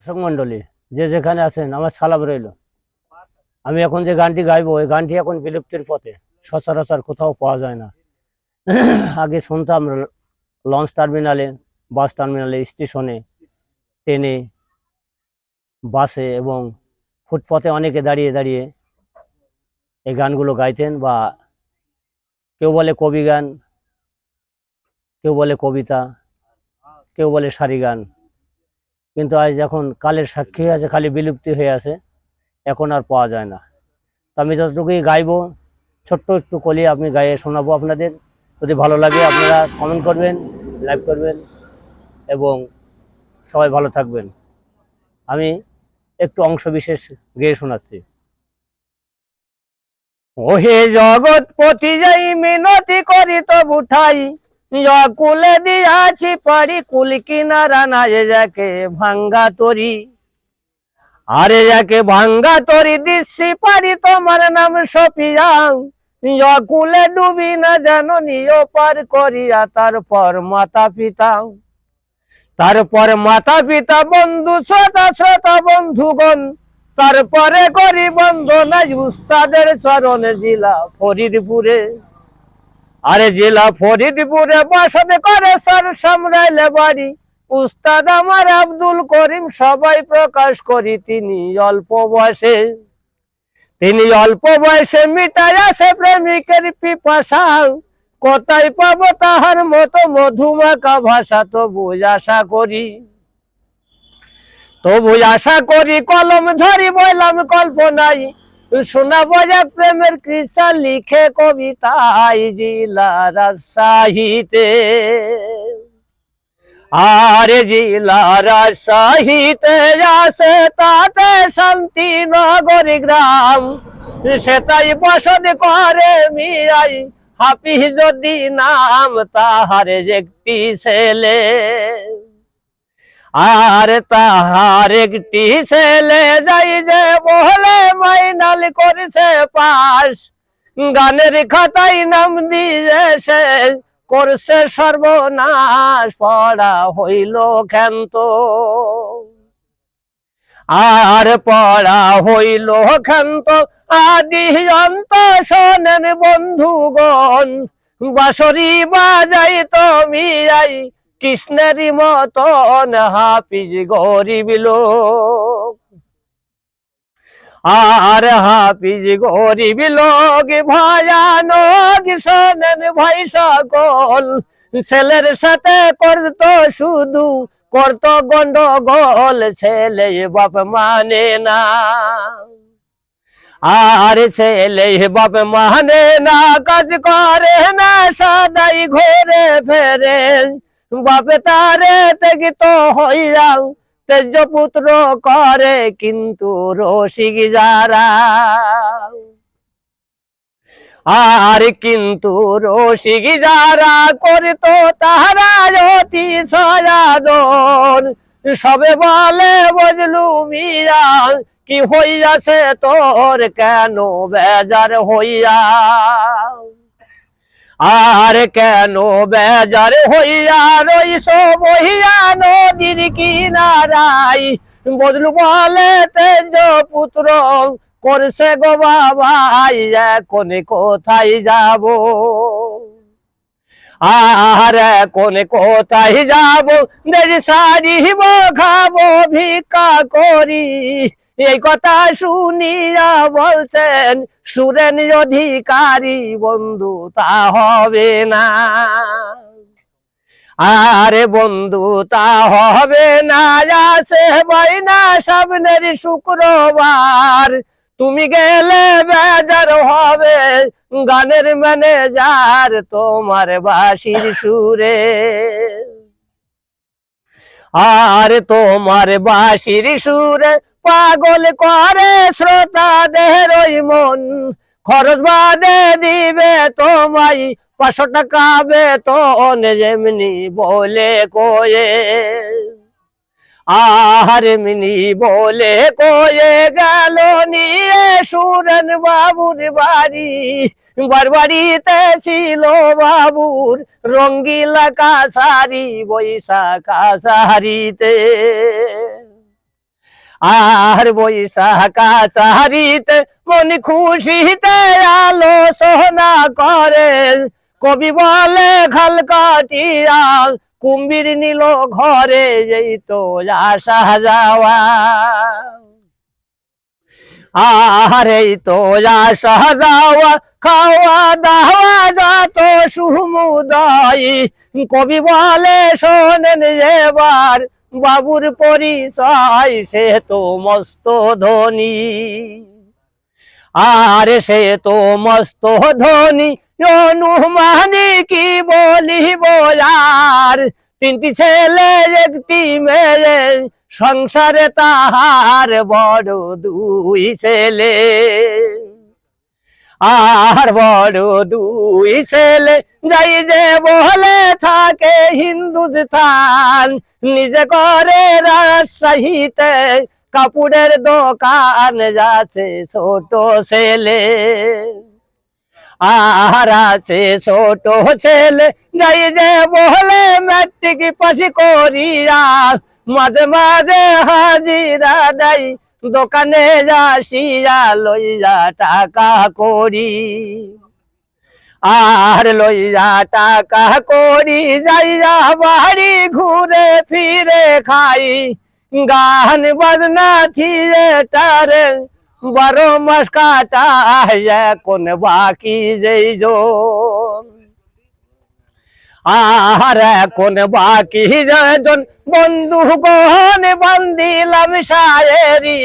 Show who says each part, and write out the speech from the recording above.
Speaker 1: দর্শক মন্ডলী, যে যেখানে আছেন আমার সালাম রইল। আমি এখন যে গানটি গাইবো, এই গানটি এখন বিলুপ্তির পথে, সচরাচর কোথাও পাওয়া যায় না। আগে শুনতাম লঞ্চ টার্মিনালে, বাস টার্মিনালে, স্টেশনে, ট্রেনে, বাসে এবং ফুটপথে অনেকে দাঁড়িয়ে দাঁড়িয়ে এই গানগুলো গাইতেন। বা কেউ বলে কবি গান, কেউ বলে কবিতা, কেউ বলে সারি গান। কিন্তু আজ যখন কালের সাক্ষী আছে, খালি বিলুপ্তি হয়ে আছে, এখন আর পাওয়া যায় না। তো আমি যতটুকুই গাইবো, ছোট্ট একটু কলি আমি গাইয়ে শোনাবো আপনাদের। যদি ভালো লাগে আপনারা কমেন্ট করবেন, লাইক করবেন এবং সবাই ভালো থাকবেন। আমি একটু অংশ বিশেষ গেয়ে শোনাচ্ছি। ওহে জগৎপতি যাই মিনতি করি তবু ঠাই, কুলে দিয়াছি পারি কুল কিনারা নাই যাকে ভাঙ্গা তরি। আরে যাকে ভাঙ্গা তরি দিচ্ছি পারি তোমার নাম সপিয়াও, কুলে ডুবি না যেন নিও পার করিয়া। তারপর মাতা পিতা, তারপর মাতা পিতা বন্ধু শ্রোতা শ্রোতা বন্ধুগণ, তারপরে করি বন্ধনা উস্তাদের চরণে জেলা ফরিদপুরে। আরে জেলা ফরিদপুরে বাসন করে সর সামরাইলে বাড়ি, উস্তাদ আমার আব্দুল করিম সবাই প্রকাশ করি। তিনি অল্প বয়সে মিটাই আসে প্রেমিকের পিপাসা, কোথায় পাবো তাহার মতো মধুমাখা ভাষা। তবু আশা করি কলম ধরি বললাম কল্পনাই, শোনাবো এক প্রেমের কৃষা লিখে কবিতায় জেলা রাজশাহীতে। আরে জেলা রাজশাহীতে আছে তাতে শান্তি নগরী গ্রাম, সেটাই বসত করে মিরাই হাফিজ যদি নাম তাহার একটি ছেলে। আর তাহার একটি ছেলে যাই যে বলে মাইনাল করেছে পাস, গানের খাতায় নাম দিয়ে সে করছে সর্বনাশ। পড়া হইল ক্ষান্ত, আর পড়া হইল ক্ষান্ত আদি অন্ত। শোনেন বন্ধুগণ, বাঁশরি বাজাই তুমি আই কৃষ্ণেরই মতন হাফিজ গরিব লোক। আর হাফিজ গরিব লোক ভয়ানক, শোনেন ভাই সকল, ছেলের সাথে করতো শুধু করতো গন্ডগোল। ছেলে বাপ মানে না, আর ছেলে বাপ মানে না, কাজ করে না সদাই ঘুরে ফেরে। বাপে তারে তেগিত হইয়াও তেজ পুত্র করে, কিন্তু রসিক যারা। আর কিন্তু রসিক যারা করতো তাহারা অতি সয়াদর। সবে বলে বজলু মিয়া কি হইয়াছে তোর, কেন বেজার হইয়া। আর কেন বেজার হইয়া রইস বহিয়া নদীর কিনারাই। বজলু বলে তেজ পুত্র করছে গো বাবাই, এখন কোথায় যাব। আর এখন কোথায় যাব, দেশ সারিব খাবো ভিক্ষা করি। এই কথা শুনিয়া বলছেন সুরেন অধিকারী, বন্ধু তা হবে না। আরে বন্ধু তা হবে না, আছে বাইনা সামনের শুক্রবার। তুমি গেলে বেজার হবে গানের ম্যানেজার তোমার বাঁশির সুরে। আর তোমার বাঁশির সুরে পাগল করে শ্রোতাদের ওই মন। খরচ বাদে দিবে তোমায় 500 টাকা বেতন, যেমনি বলে কয়ে। আর এমনি বলে কয়ে গেল নিয়ে সুরেন বাবুর বাড়ি। বাড়িতে ছিল বাবুর রঙ্গিলা কাছারি, বৈশাখ কাছারিতে। আর বৈশাখা চারিতে মন খুশিতে আলোচনা করে, কবি বলে খাল কাটিয়া কুম্ভীর নিল ঘরে, এই তো আসা যাওয়া। আর এই তো আসা যাওয়া, খাওয়া দাওয়া যত সমুদয়, কবি বলে শোনেন এবার বাবুর পরিচয়, সে তো মস্ত ধনী। আর সে তো মস্ত ধনী, অনুমানি কি বলিব আর, তিনটি ছেলে একটি মেয়ে, সংসারে তাহার বড় দুই ছেলে। আর বড় দুই ছেলে যাই যে বলে থাকে হিন্দুস্থান, নিজে করে রাজশাহীতে কাপড়ের দোকান যাচ্ছে ছোট ছেলে। আর আছে ছোট ছেলে যাই যে বলে ম্যাট্রিক পাস করিয়া মাঝে মাঝে হাজিরা দেয়, দোকানে যাসিয়া লইয়া টাকা করি। আর লইয়া টাকা করি যাইয়া বাড়ি ঘুরে ফিরে খাই, গান বাজনা থিয়েটারে 12 মাস কাটায়, এখন বাকি যেই জন। আর এখন বাকি যেজন বন্ধু গহন বান্দিলাম শায়েরি।